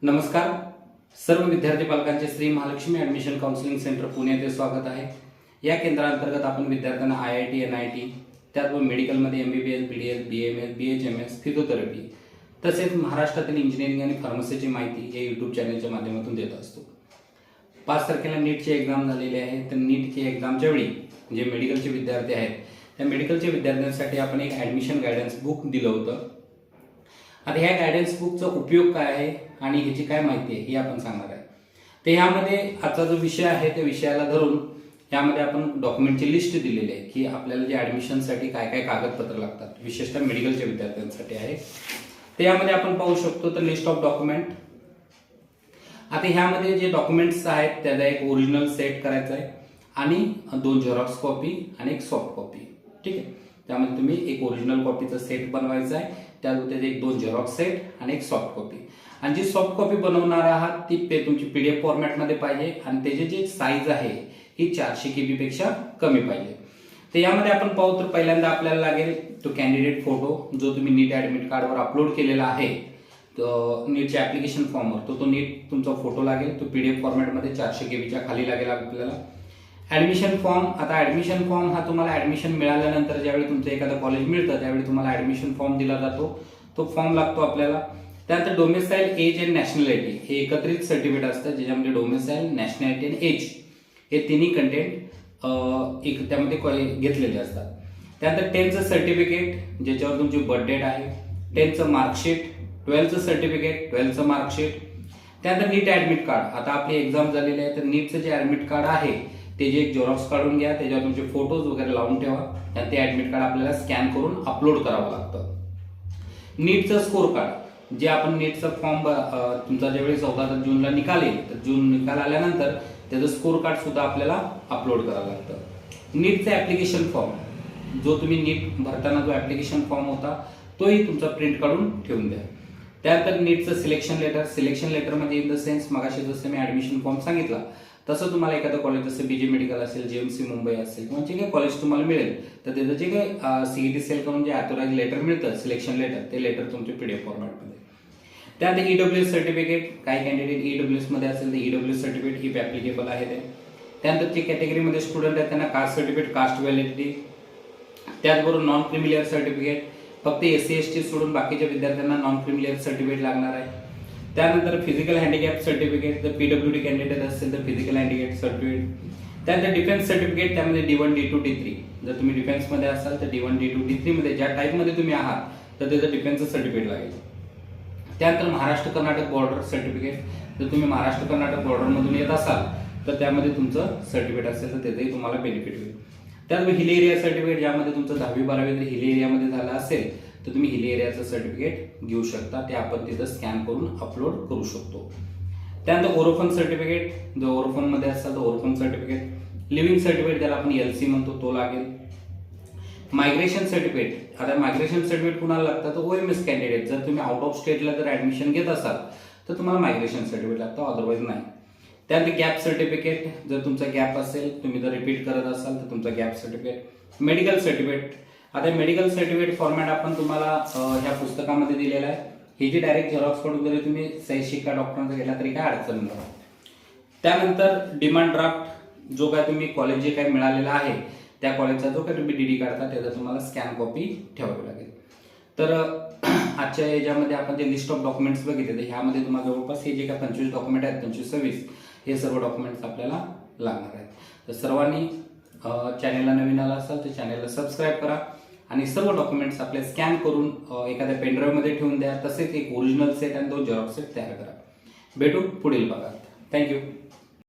नमस्कार. सर्व विद्यार्थी पालकांचे Shri Mahalakshmi admission counselling centre Pune येथे स्वागत आहे. या केंद्रांतर्गत आपण विद्यार्थ्यांना IIT, NIT, त्याचबरोबर मेडिकलमध्ये MBBS, BDS, BMS, BHMS, physiotherapy तसेच महाराष्ट्रातील इंजिनिअरिंग आणि फार्मसीची माहिती या यूट्यूब चॅनलच्या माध्यमातून देत असतो. 5 तारखेला नीटची एक्झाम झालेली आहे. तर नीटची एक्झामच्या वेळी जे मेडिकलचे विद्यार्थी आहेत त्या मेडिकलच्या विद्यार्थ्यांसाठी आपण एक ॲडमिशन गायडन्स बुक दिलं होतं. आता ह्या गायडन्स बुकचा उपयोग काय आहे आणि ह्याची काय माहिती आहे हे आपण सांगणार आहे. तर ह्यामध्ये आजचा जो विषय आहे त्या विषयाला धरून यामध्ये आपण डॉक्युमेंटची लिस्ट दिलेली आहे की आपल्याला जे ॲडमिशनसाठी काय काय कागदपत्र लागतात, विशेषतः मेडिकलच्या विद्यार्थ्यांसाठी आहे. तर यामध्ये आपण पाहू शकतो तर लिस्ट ऑफ डॉक्युमेंट. आता ह्यामध्ये जे डॉक्युमेंट्स आहेत त्याचा एक ओरिजिनल सेट करायचा आहे आणि 2 झेरॉक्स कॉपी आणि एक सॉफ्ट कॉपी. ठीक आहे. त्यामध्ये तुम्ही एक ओरिजिनल कॉपीचा सेट बनवायचा आहे, त्यामध्ये एक 2 झेरॉक्स सेट आणि एक सॉफ्ट कॉपी. आणि जी सॉफ्ट कॉपी बनवणार आहात ती तुमची PDF फॉर्मॅटमध्ये पाहिजे आणि त्याची जी साईज आहे ही 400 KB पेक्षा कमी पाहिजे. तर यामध्ये आपण पाहू तर पहिल्यांदा आपल्याला लागेल तो कॅन्डिडेट फोटो जो तुम्ही नीट ॲडमिट कार्डवर अपलोड केलेला आहे. नीटच्या ॲप्लिकेशन फॉर्मवर तो नीट तुमचा फोटो लागेल. तो PDF फॉर्मॅटमध्ये 400 KBच्या खाली लागेल आपल्याला. Admission form. आता ॲडमिशन फॉर्म हा तुम्हाला ॲडमिशन मिळाल्यानंतर ज्यावेळी तुमचं एखादं कॉलेज मिळतं त्यावेळी तुम्हाला ॲडमिशन फॉर्म दिला जातो. तो फॉर्म लागतो आपल्याला. त्यानंतर डोमेसाईल, एज अँड नॅशनॅलिटी हे एकत्रित सर्टिफिकेट असतं ज्याच्यामध्ये डोमेसाईल, नॅशनॅलिटी आणि एज हे तिन्ही कंटेंट एक त्यामध्ये घेतलेले असतात. त्यानंतर 10th सर्टिफिकेट ज्याच्यावर तुमची बर्थ डेट आहे, 10th marksheet, 12th certificate, 12th marksheet. त्यानंतर नीट ॲडमिट कार्ड. आता आपली एक्झाम झालेली आहे तर नीटचं जे ॲडमिट कार्ड आहे त्याचे एक झेरॉक्स काढून घ्या, त्याच्यावर तुमचे फोटोज वगैरे लावून ठेवा आणि ते ॲडमिट कार्ड आपल्याला स्कॅन करून अपलोड करावं लागतं. नीटचं स्कोर कार्ड जे आपण नीटचा फॉर्म तुमचा ज्यावेळी 14 जूनला निकाल येईल तर जून निकाल आल्यानंतर त्याचं स्कोर कार्ड सुद्धा आपल्याला अपलोड करावं लागतं. नीटचा ॲप्लिकेशन फॉर्म जो तुम्ही नीट भरताना जो ॲप्लिकेशन फॉर्म होता तोही तुमचा प्रिंट काढून ठेवून द्या. त्यानंतर नीटचं सिलेक्शन लेटर. सिलेक्शन लेटरमध्ये इन द सेन्स मगाशी जसं मी ॲडमिशन फॉर्म सांगितला तसं तुम्हाला एखादं कॉलेज जसं BJ मेडिकल असेल, JMC मुंबई असेल किंवा जे काही कॉलेज तुम्हाला मिळेल तर त्याचं जे काही CET सेल करून जे ऑथोराइज लेटर मिळतं सिलेक्शन लेटर ते लेटर तुमचे PDF फॉर्मॅटमध्ये. त्यानंतर EWS सर्टिफिकेट. काही कॅन्डिडेट EWS मध्ये असेल तर EWS सर्टिफिकेट ही ॲप्लिकेबल आहे ते. त्यानंतर जे कॅटेगरीमध्ये स्टुडंट आहेत त्यांना कास्ट सर्टिफिकेट, कास्ट व्हॅलिडिटी. त्याचबरोबर नॉन क्रिमिलियर सर्टिफिकेट. फक्त SC ST सोडून बाकीच्या विद्यार्थ्यांना नॉन क्रिमिलियर सर्टिफिकेट लागणार आहे. त्यानंतर फिजिकल हँडिकॅप सर्टिफिकेट. जर PWD कॅन्डिडेट असेल तर फिजिकल हँडिकॅप सर्टिफिकेट. त्यानंतर डिफेन्स सर्टिफिकेट. त्यामध्ये D1, D2, D3. जर तुम्ही डिफेन्समध्ये असाल तर D1, D2, D3 मध्ये ज्या टाईपमध्ये तुम्ही आहात तर त्याचं डिफेन्सचं सर्टिफिकेट लागेल. त्यानंतर महाराष्ट्र कर्नाटक बॉर्डर सर्टिफिकेट. जर तुम्ही महाराष्ट्र कर्नाटक बॉर्डरमधून येत असाल तर त्यामध्ये तुमचं सर्टिफिकेट असेल तर त्याचंही तुम्हाला बेनिफिट होईल. त्याचबरोबर हिल एरिया सर्टिफिकेट ज्यामध्ये तुमचं 10वी-12वी जर हिल एरियामध्ये झालं असेल तर तुम्ही हिल एरियाचं सर्टिफिकेट घेऊ शकता. ते आपण तिथं स्कॅन करून अपलोड करू शकतो. त्यानंतर ओरोफन सर्टिफिकेट. जर ओरोफनमध्ये असाल तर ओरोफन सर्टिफिकेट. लिव्हिंग सर्टिफिकेट ज्याला आपण LC म्हणतो तो लागेल. Migration certificate. आता मायग्रेशन सर्टिफिकेट कुणाला लागतं तर OMS कॅन्डिडेट. जर तुम्ही आउट ऑफ स्टेटला जर ॲडमिशन घेत असाल तर तुम्हाला मायग्रेशन सर्टिफिकेट लागतं, अदरवाईज नाही. त्यानंतर गॅप सर्टिफिकेट. जर तुमचा गॅप असेल, तुम्ही जर रिपीट करत असाल तर तुमचा गॅप सर्टिफिकेट. Medical certificate. आता मेडिकल सर्टिफिकेट फॉर्मॅट आपण तुम्हाला ह्या पुस्तकामध्ये दिलेला आहे. ही जी डायरेक्ट झेरॉक्स काढून जरी तुम्ही सही शिक्का डॉक्टरांचा गेला तरी काय अडचण नाही. त्यानंतर डिमांड ड्राफ्ट जो काय तुम्ही कॉलेज जे काही मिळालेला आहे त्या कॉलेजचा जो काही तुम्ही DD काढता त्याचा तुम्हाला स्कॅन कॉपी ठेवावी लागेल. तर आजच्या याच्यामध्ये आपण जे लिस्ट ऑफ डॉक्युमेंट्स बघितले तर ह्यामध्ये तुम्हाला जवळपास हे जे काही 25 डॉक्युमेंट आहेत, 25-26 हे सर्व डॉक्युमेंट्स आपल्याला लागणार आहेत. तर सर्वांनी चॅनेलला नवीन आला असाल तर चॅनेलला सबस्क्राईब करा आणि सर्व डॉक्युमेंट्स आपले स्कॅन करून एखाद्या पेनड्राईव्हमध्ये ठेवून द्या. तसेच एक ओरिजिनल सेट आणि 2 झेरॉक्स सेट तयार करा. भेटू पुढील भागात. थँक्यू.